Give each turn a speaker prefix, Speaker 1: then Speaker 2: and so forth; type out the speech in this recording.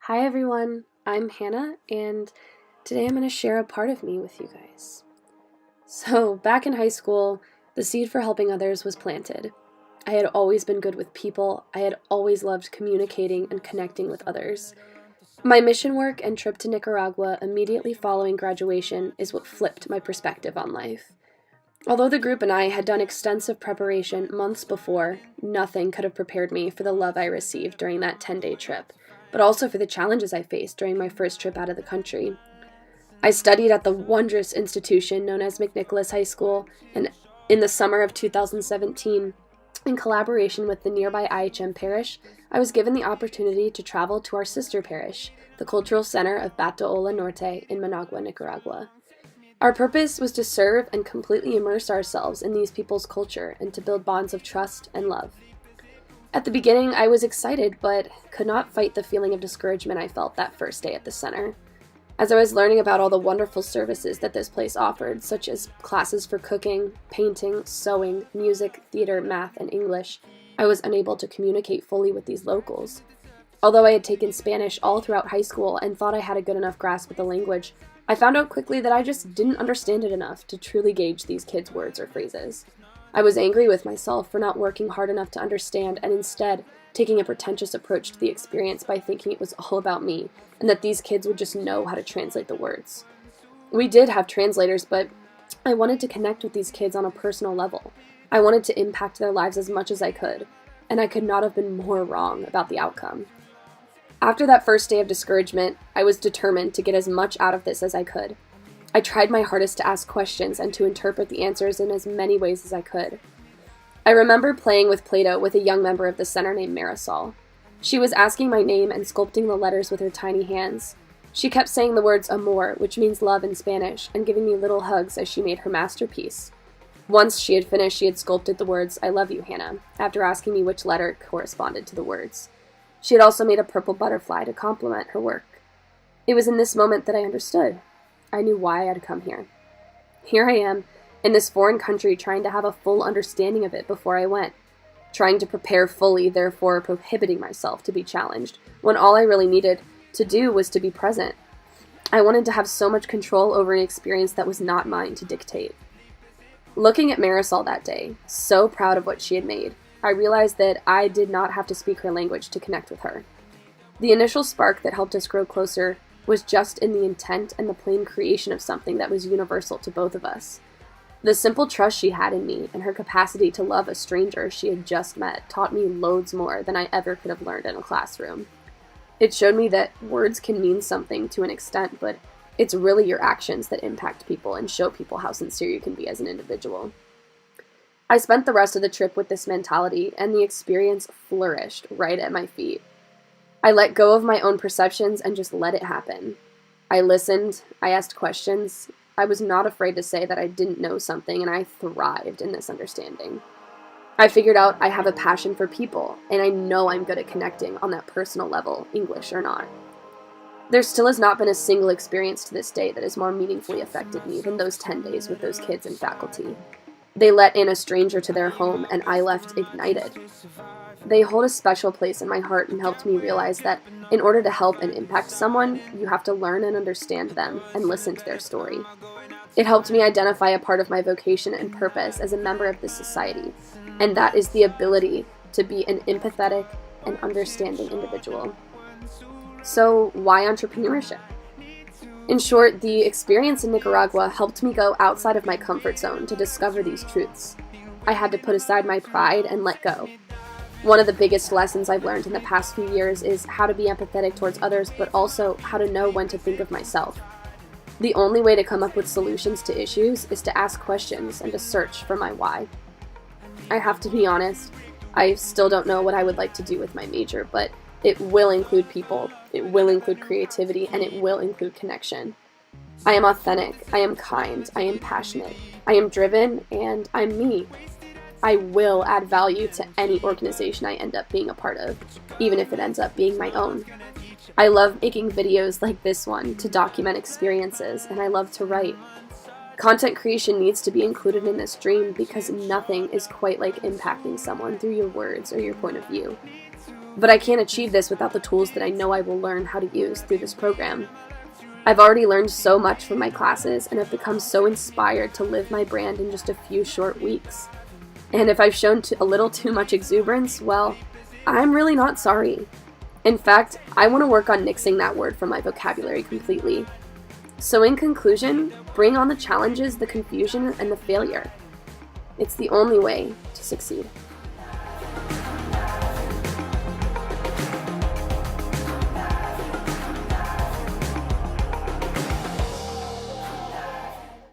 Speaker 1: Hi everyone, I'm Hannah, and today I'm going to share a part of me with you guys. So, back in high school, the seed for helping others was planted. I had always been good with people, I had always loved communicating and connecting with others. My mission work and trip to Nicaragua immediately following graduation is what flipped my perspective on life. Although the group and I had done extensive preparation months before, nothing could have prepared me for the love I received during that 10-day trip, but also for the challenges I faced during my first trip out of the country. I studied at the wondrous institution known as McNicholas High School, and in the summer of 2017, in collaboration with the nearby IHM parish, I was given the opportunity to travel to our sister parish, the cultural center of Batola Norte in Managua, Nicaragua. Our purpose was to serve and completely immerse ourselves in these people's culture and to build bonds of trust and love. At the beginning, I was excited, but could not fight the feeling of discouragement I felt that first day at the center. As I was learning about all the wonderful services that this place offered, such as classes for cooking, painting, sewing, music, theater, math, and English, I was unable to communicate fully with these locals. Although I had taken Spanish all throughout high school and thought I had a good enough grasp of the language, I found out quickly that I just didn't understand it enough to truly gauge these kids' words or phrases. I was angry with myself for not working hard enough to understand and instead taking a pretentious approach to the experience by thinking it was all about me and that these kids would just know how to translate the words. We did have translators, but I wanted to connect with these kids on a personal level. I wanted to impact their lives as much as I could, and I could not have been more wrong about the outcome. After that first day of discouragement, I was determined to get as much out of this as I could. I tried my hardest to ask questions and to interpret the answers in as many ways as I could. I remember playing with Play-Doh with a young member of the center named Marisol. She was asking my name and sculpting the letters with her tiny hands. She kept saying the words amor, which means love in Spanish, and giving me little hugs as she made her masterpiece. Once she had finished, she had sculpted the words, "I love you, Hannah," after asking me which letter corresponded to the words. She had also made a purple butterfly to complement her work. It was in this moment that I understood. I knew why I had come here. Here I am, in this foreign country, trying to have a full understanding of it before I went. Trying to prepare fully, therefore prohibiting myself to be challenged, when all I really needed to do was to be present. I wanted to have so much control over an experience that was not mine to dictate. Looking at Marisol that day, so proud of what she had made, I realized that I did not have to speak her language to connect with her. The initial spark that helped us grow closer was just in the intent and the plain creation of something that was universal to both of us. The simple trust she had in me and her capacity to love a stranger she had just met taught me loads more than I ever could have learned in a classroom. It showed me that words can mean something to an extent, but it's really your actions that impact people and show people how sincere you can be as an individual. I spent the rest of the trip with this mentality, and the experience flourished right at my feet. I let go of my own perceptions and just let it happen. I listened, I asked questions, I was not afraid to say that I didn't know something, and I thrived in this understanding. I figured out I have a passion for people, and I know I'm good at connecting on that personal level, English or not. There still has not been a single experience to this day that has more meaningfully affected me than those 10 days with those kids and faculty. They let in a stranger to their home, and I left ignited. They hold a special place in my heart and helped me realize that in order to help and impact someone, you have to learn and understand them and listen to their story. It helped me identify a part of my vocation and purpose as a member of this society, and that is the ability to be an empathetic and understanding individual. So, why entrepreneurship? In short, the experience in Nicaragua helped me go outside of my comfort zone to discover these truths. I had to put aside my pride and let go. One of the biggest lessons I've learned in the past few years is how to be empathetic towards others, but also how to know when to think of myself. The only way to come up with solutions to issues is to ask questions and to search for my why. I have to be honest, I still don't know what I would like to do with my major, but it will include people, it will include creativity, and it will include connection. I am authentic, I am kind, I am passionate, I am driven, and I'm me. I will add value to any organization I end up being a part of, even if it ends up being my own. I love making videos like this one to document experiences, and I love to write. Content creation needs to be included in this dream because nothing is quite like impacting someone through your words or your point of view. But I can't achieve this without the tools that I know I will learn how to use through this program. I've already learned so much from my classes and have become so inspired to live my brand in just a few short weeks. And if I've shown a little too much exuberance, well, I'm really not sorry. In fact, I want to work on nixing that word from my vocabulary completely. So in conclusion, bring on the challenges, the confusion, and the failure. It's the only way to succeed.